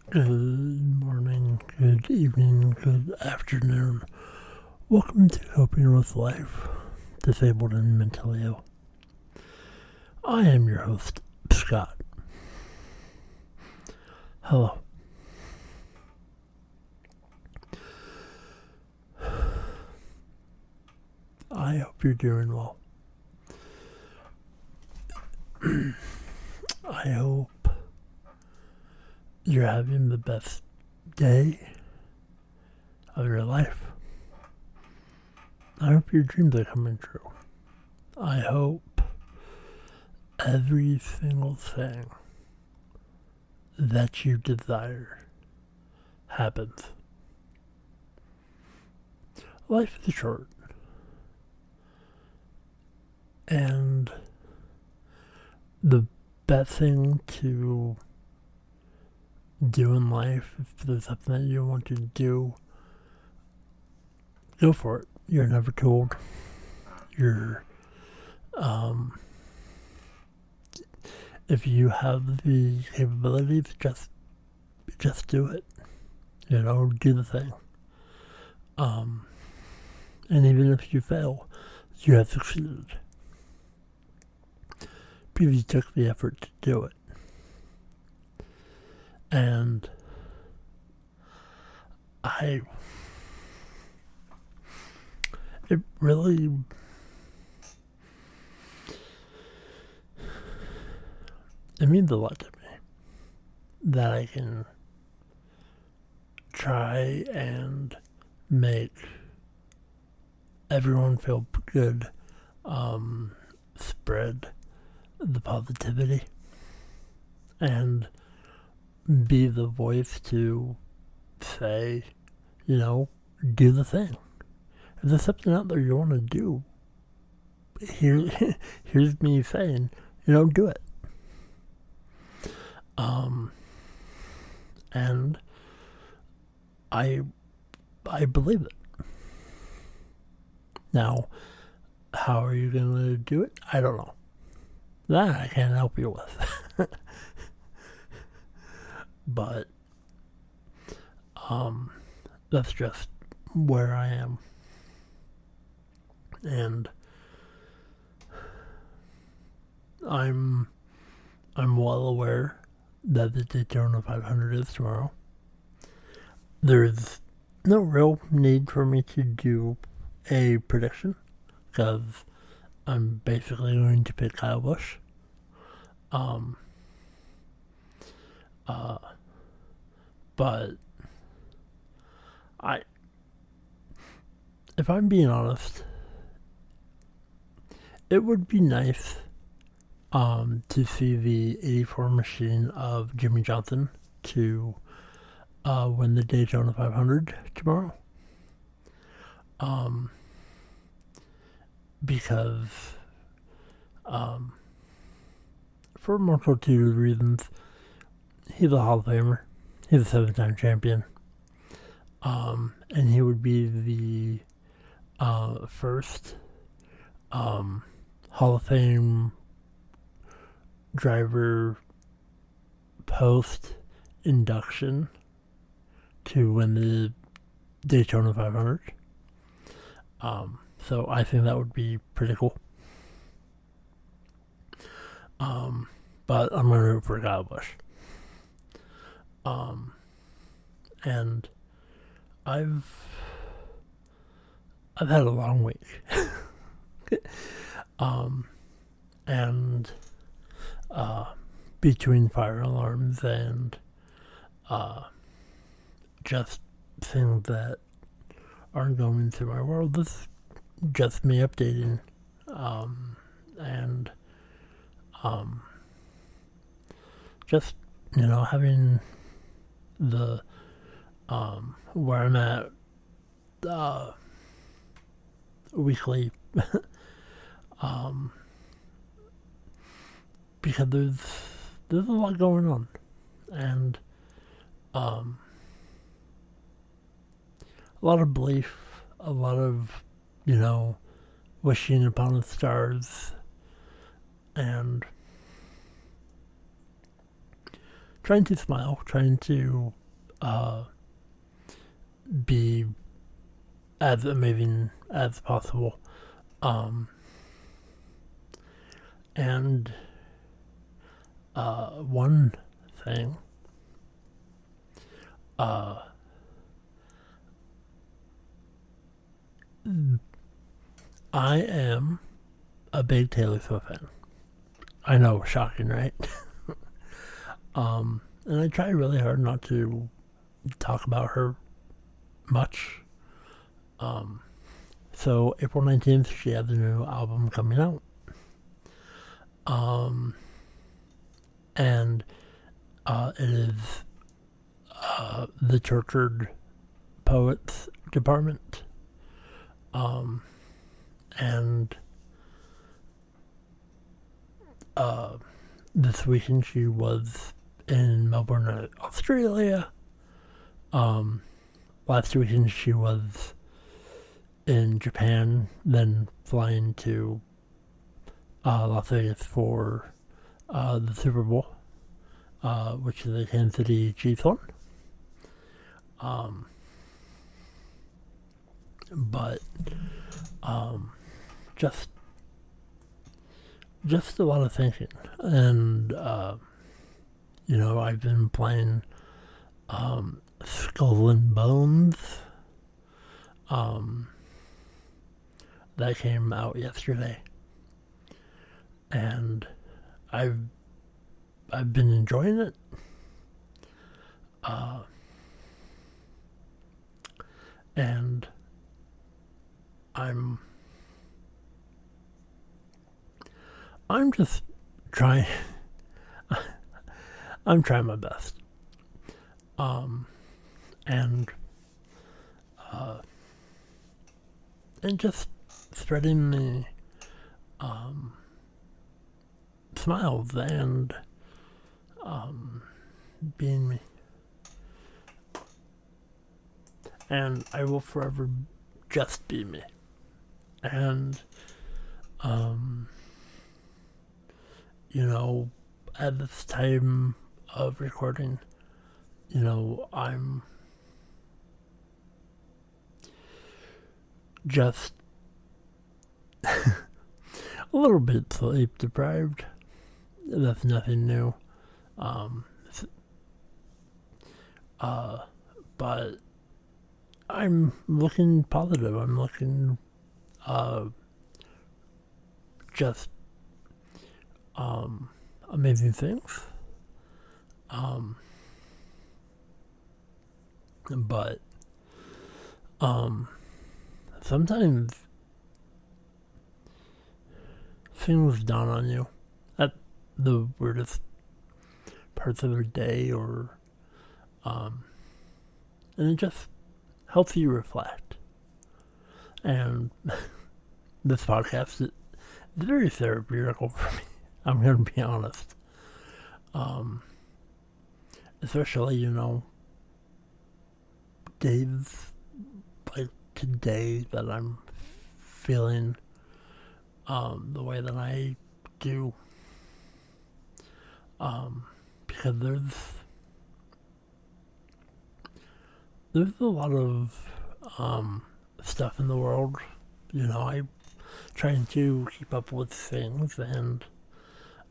Good morning, good evening, good afternoon. Welcome to Coping with Life, Disabled and Mentally Ill. I am your host, Scott. Hello. I hope you're doing well. I hope you're having the best day of your life. I hope your dreams are coming true. I hope every single thing that you desire happens. Life is short. And the best thing to do in life, if there's something that you want to do, go for it. You're never too old. If you have the capabilities, just do it. Do the thing. And even if you fail, you have succeeded. Because you took the effort to do it. And it means a lot to me that I can try and make everyone feel good, spread the positivity, and be the voice to say, do the thing. If there's something out there you want to do, here's me saying, do it. And I believe it. Now, how are you going to do it? I don't know. That I can't help you with. But that's just where I am. And I'm well aware that the Daytona 500 is tomorrow. There's no real need for me to do a prediction, because I'm basically going to pick Kyle Busch. But if I'm being honest, it would be nice to see the 84 machine of Jimmy Johnson to win the Daytona 500 tomorrow. Because for a multitude of reasons, he's a Hall of Famer. He's a 7-time champion. And he would be the first Hall of Fame driver post induction to win the Daytona 500. So I think that would be pretty cool. But I'm going to root for Kyle Busch. And I've had a long week. And between fire alarms and just things that aren't going through my world, this is just me updating. And just, having the where I'm at weekly, because there's a lot going on, and a lot of belief, a lot of wishing upon the stars, and trying to smile, trying to be as amazing as possible. And one thing, I am a big Taylor Swift fan. I know, shocking, right? And I try really hard not to talk about her much. So April 19th, she has a new album coming out. And it is the Tortured Poets Department. And this weekend she was in Melbourne, Australia. Last weekend she was in Japan, then flying to Las Vegas for the Super Bowl, which is the Kansas City Chiefs one. But just a lot of thinking, and I've been playing Skull and Bones. That came out yesterday, and I've been enjoying it. And I'm just trying. I'm trying my best. And just spreading the smiles and being me. And I will forever just be me. And at this time of recording, I'm just a little bit sleep deprived. That's nothing new. But I'm looking positive. I'm looking just amazing things. But sometimes things dawn on you at the weirdest parts of the day, or and it just helps you reflect. And this podcast is very therapeutical for me. I'm going to be honest. Especially, days like today that I'm feeling the way that I do. Because there's a lot of stuff in the world. I'm trying to keep up with things, and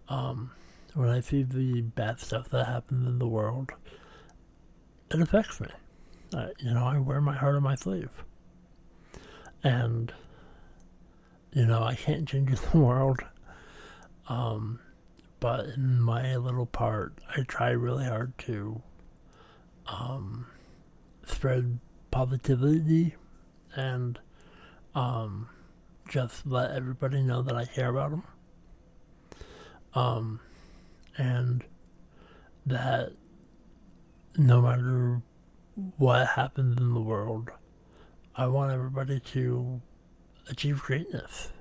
when I see the bad stuff that happens in the world, it affects me. I wear my heart on my sleeve. And, I can't change the world. But in my little part, I try really hard to spread positivity and just let everybody know that I care about them. And that no matter what happens in the world, I want everybody to achieve greatness,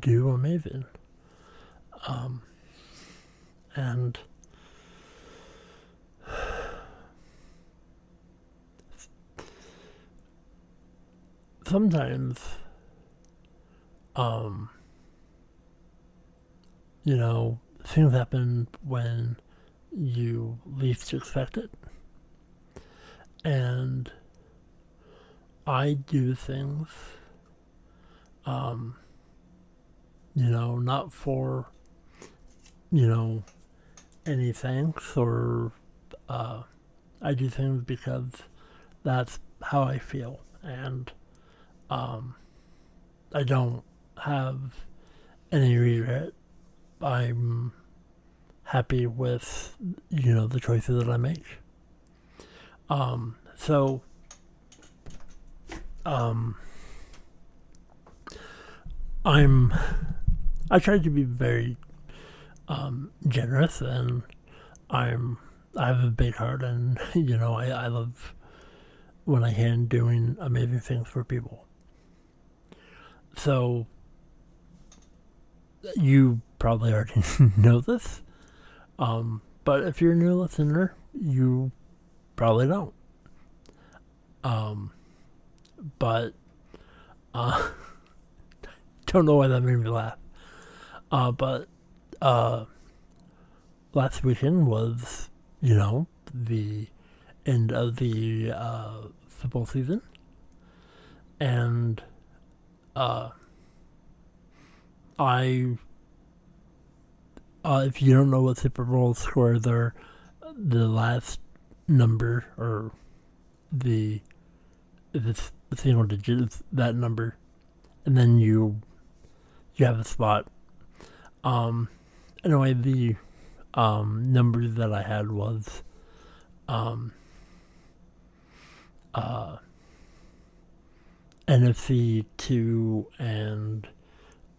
do amazing. And sometimes, things happen when, you least expect it. And I do things, not for, any thanks or, I do things because that's how I feel. And, I don't have any regret. I'm happy with, the choices that I make. So, I try to be very, generous, and I have a big heart, and, I love when I can doing amazing things for people. So, you probably already know this, but if you're a new listener, you probably don't. But don't know why that made me laugh. But last weekend was, the end of the football season, and if you don't know what Super Bowl scores are, the last number, or if it's a single digit, it's that number, and then you have a spot. Anyway, the numbers that I had was NFC 2 and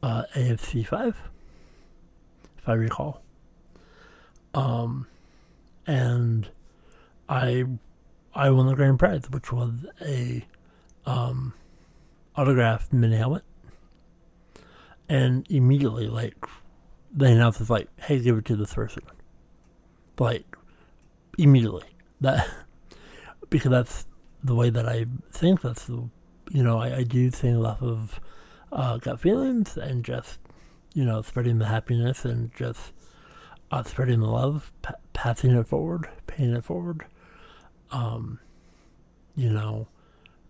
AFC 5, if I recall. And I won the grand prize, which was a autographed mini helmet. And immediately, they announced it's hey, give it to this person. Immediately. Because that's the way that I think. That's the, I do things off of gut feelings, and just, spreading the happiness, and just spreading the love, passing it forward, paying it forward.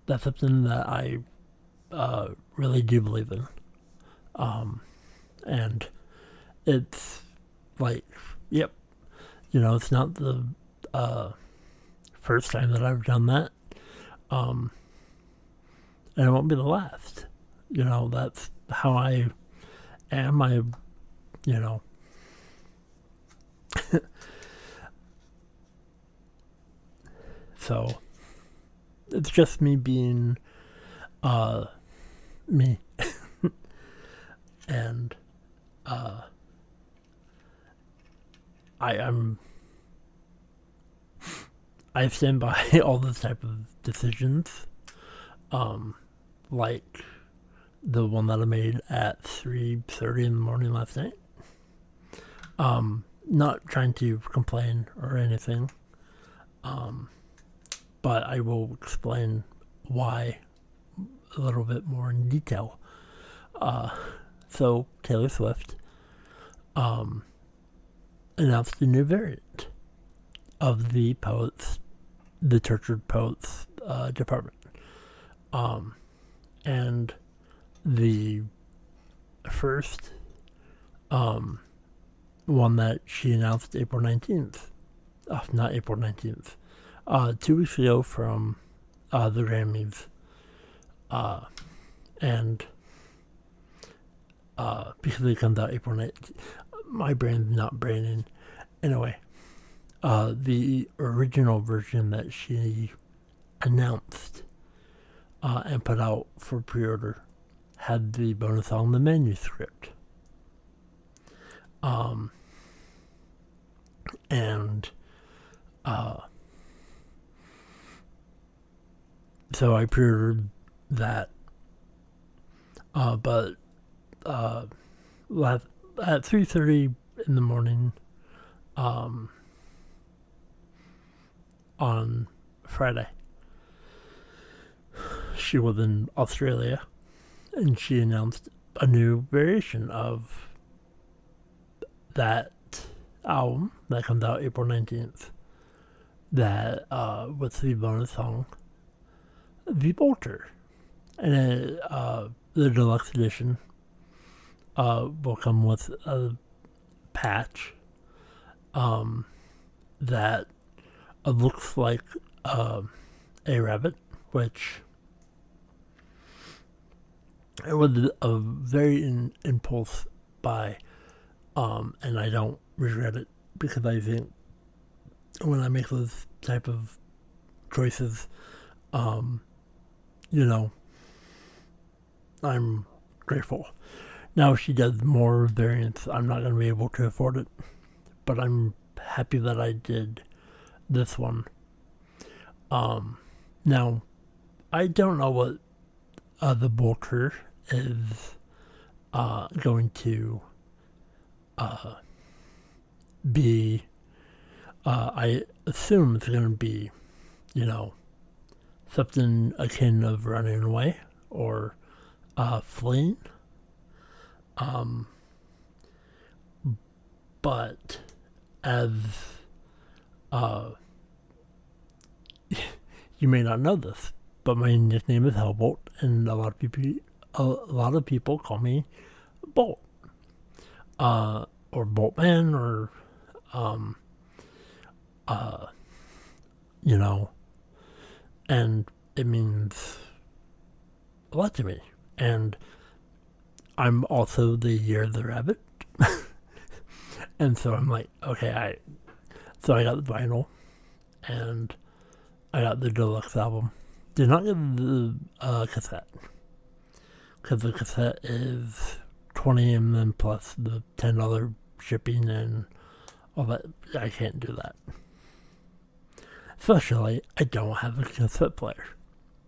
That's something that I really do believe in. And it's yep, it's not the first time that I've done that. And it won't be the last. That's how I am. So it's just me being me. And I stand by all this type of decisions, like the one that I made at 3:30 in the morning last night. Not trying to complain or anything, but I will explain why a little bit more in detail. So Taylor Swift announced a new variant of the Tortured Poets department. And the first one that she announced April 19th, not April 19th, 2 weeks ago from the Grammys, and because it comes out April 19th, my brain's not braining. Anyway, the original version that she announced and put out for pre-order had the bonus song, The Manuscript. And so I pre-ordered that, but at 3:30 in the morning on Friday, she was in Australia, and she announced a new variation of that album that comes out April 19th. That with the bonus song, The Bolter. And the deluxe edition will come with a patch that looks like a rabbit, which it was a very impulse buy, and I don't regret it, because I think when I make those type of choices, you know, I'm grateful. Now, if she does more variants, I'm not going to be able to afford it, but I'm happy that I did this one. Now, I don't know what the Bolter is going to be. I assume it's going to be, you know, something akin of running away or fleeing. But as you may not know this, but my nickname is Hellbolt, and a lot of people call me Bolt, or Boltman, or you know, and it means a lot to me. And I'm also the Year of the Rabbit. And so I'm like, okay, so I got the vinyl, and I got the deluxe album. Did not get the cassette, because the cassette is $20 and then plus the $10 shipping and all that. I can't do that. Especially, I don't have a cassette player.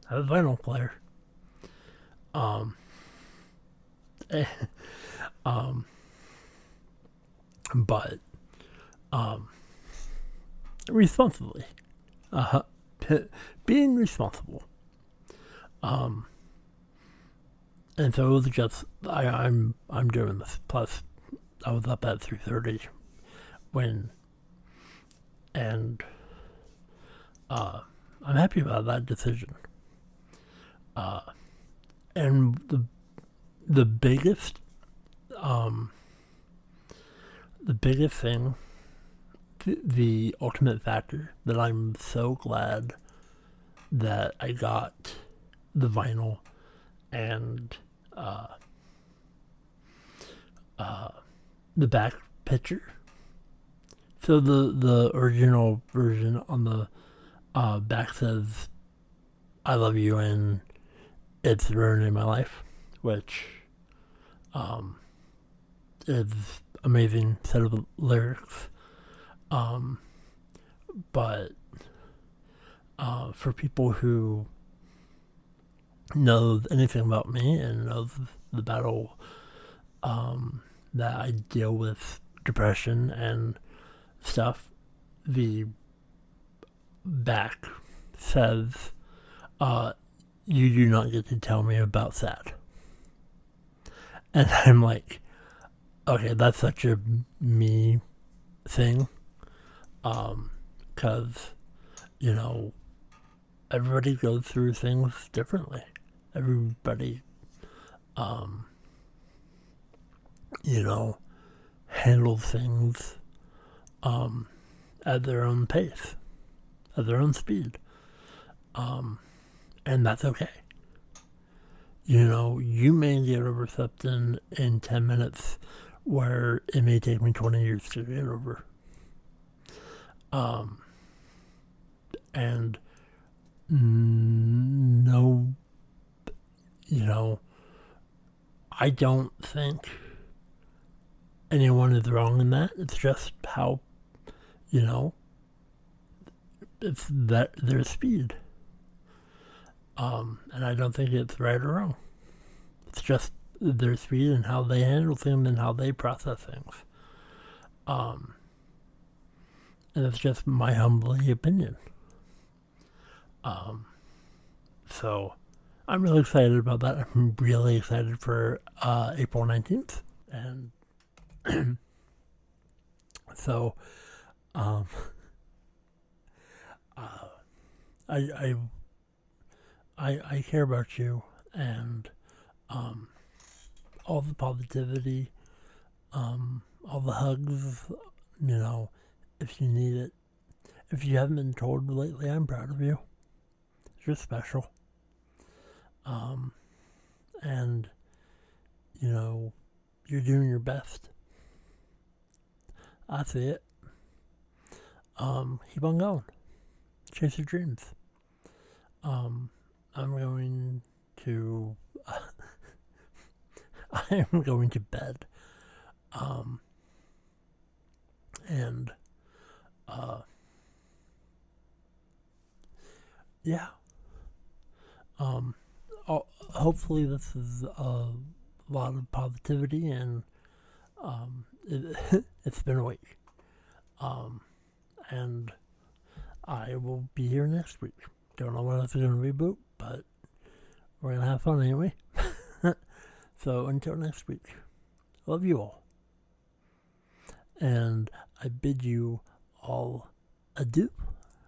I have a vinyl player. But responsibly, being responsible. And so it was just I'm doing this. Plus, I was up at 3:30 when, and I'm happy about that decision. And the biggest thing, the ultimate factor that I'm so glad that I got the vinyl and the back picture. So the original version on the back says, "I love you and it's ruining my life," which is amazing set of lyrics. But for people who knows anything about me and knows the battle that I deal with depression and stuff, the back says, "You do not get to tell me about sad." And I'm like, okay, that's such a me thing. 'Cause, you know, everybody goes through things differently. Everybody, you know, handles things at their own pace, at their own speed. And that's okay. You know, you may get over something in 10 minutes where it may take me 20 years to get over. And no, you know, I don't think anyone is wrong in that. It's just how, you know, it's that their speed. And I don't think it's right or wrong. It's just their speed and how they handle things and how they process things. And it's just my humble opinion. So I'm really excited about that. I'm really excited for April 19th. And So, um, I, I care about you and all the positivity, all the hugs, if you need it. If you haven't been told lately, I'm proud of you. You're special. And, you're doing your best. I see it. Keep on going. Chase your dreams. I'm going to I am going to bed. And yeah. Hopefully this is a lot of positivity, and it's been a week. And I will be here next week. Don't know when it's going to reboot, but we're going to have fun anyway. So until next week, love you all. And I bid you all adieu.